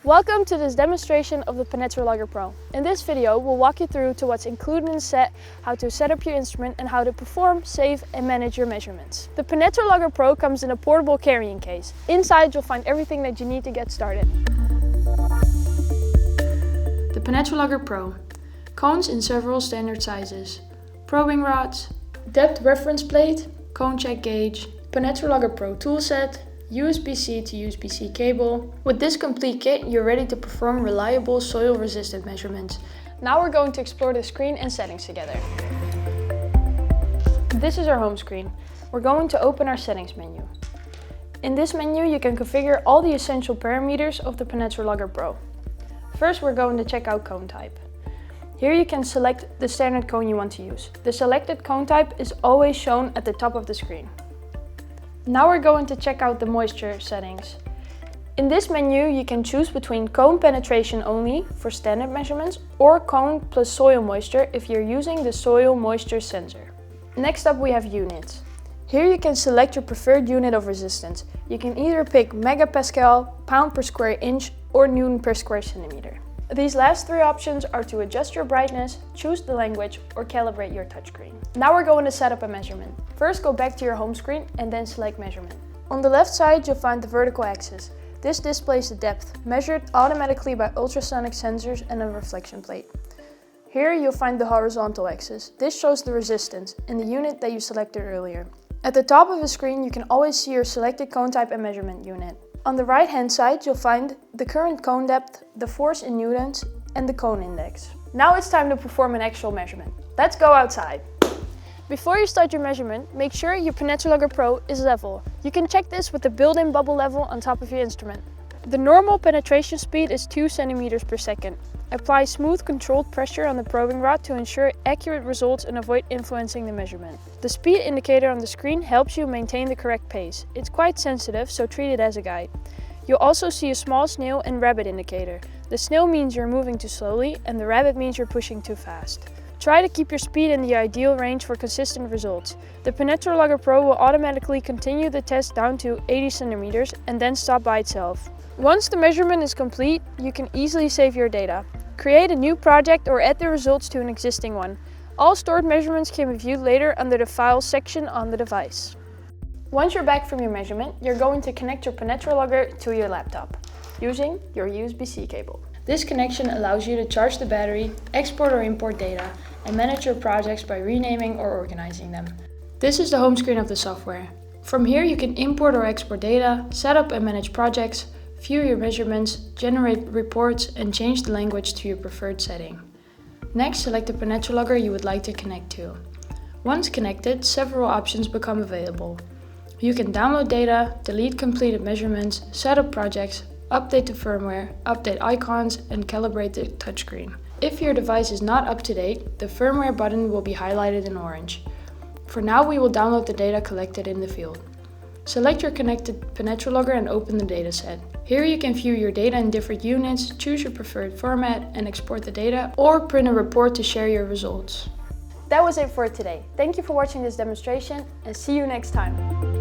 Welcome to this demonstration of the Penetrologger PRO. In this video, we'll walk you through to what's included in the set, how to set up your instrument, and how to perform, save, and manage your measurements. The Penetrologger PRO comes in a portable carrying case. Inside, you'll find everything that you need to get started. The Penetrologger PRO. Cones in several standard sizes. Probing rods, depth reference plate, cone check gauge, Penetrologger PRO toolset, USB-C to USB-C cable. With this complete kit, you're ready to perform reliable soil-resistant measurements. Now we're going to explore the screen and settings together. This is our home screen. We're going to open our settings menu. In this menu, you can configure all the essential parameters of the Penetrologger PRO. First, we're going to check out cone type. Here you can select the standard cone you want to use. The selected cone type is always shown at the top of the screen. Now we're going to check out the moisture settings. In this menu, you can choose between cone penetration only for standard measurements or cone plus soil moisture if you're using the soil moisture sensor. Next up, we have units. Here you can select your preferred unit of resistance. You can either pick megapascal, pound per square inch, or newton per square centimeter. These last three options are to adjust your brightness, choose the language, or calibrate your touchscreen. Now we're going to set up a measurement. First, go back to your home screen and then select measurement. On the left side, you'll find the vertical axis. This displays the depth, measured automatically by ultrasonic sensors and a reflection plate. Here you'll find the horizontal axis. This shows the resistance in the unit that you selected earlier. At the top of the screen, you can always see your selected cone type and measurement unit. On the right hand side, you'll find the current cone depth, the force in newtons, and the cone index. Now it's time to perform an actual measurement. Let's go outside. Before you start your measurement, make sure your Penetrologger PRO is level. You can check this with the built-in bubble level on top of your instrument. The normal penetration speed is 2 centimeters per second. Apply smooth controlled pressure on the probing rod to ensure accurate results and avoid influencing the measurement. The speed indicator on the screen helps you maintain the correct pace. It's quite sensitive, so treat it as a guide. You'll also see a small snail and rabbit indicator. The snail means you're moving too slowly, and the rabbit means you're pushing too fast. Try to keep your speed in the ideal range for consistent results. The Penetrologger PRO will automatically continue the test down to 80 centimeters and then stop by itself. Once the measurement is complete, you can easily save your data. Create a new project or add the results to an existing one. All stored measurements can be viewed later under the Files section on the device. Once you're back from your measurement, you're going to connect your Penetrologger to your laptop using your USB-C cable. This connection allows you to charge the battery, export or import data, and manage your projects by renaming or organizing them. This is the home screen of the software. From here you can import or export data, set up and manage projects, view your measurements, generate reports, and change the language to your preferred setting. Next, select the Penetrologger you would like to connect to. Once connected, several options become available. You can download data, delete completed measurements, set up projects, update the firmware, update icons, and calibrate the touchscreen. If your device is not up to date, the firmware button will be highlighted in orange. For now, we will download the data collected in the field. Select your connected Penetrologger and open the dataset. Here you can view your data in different units, choose your preferred format and export the data, or print a report to share your results. That was it for today. Thank you for watching this demonstration and see you next time.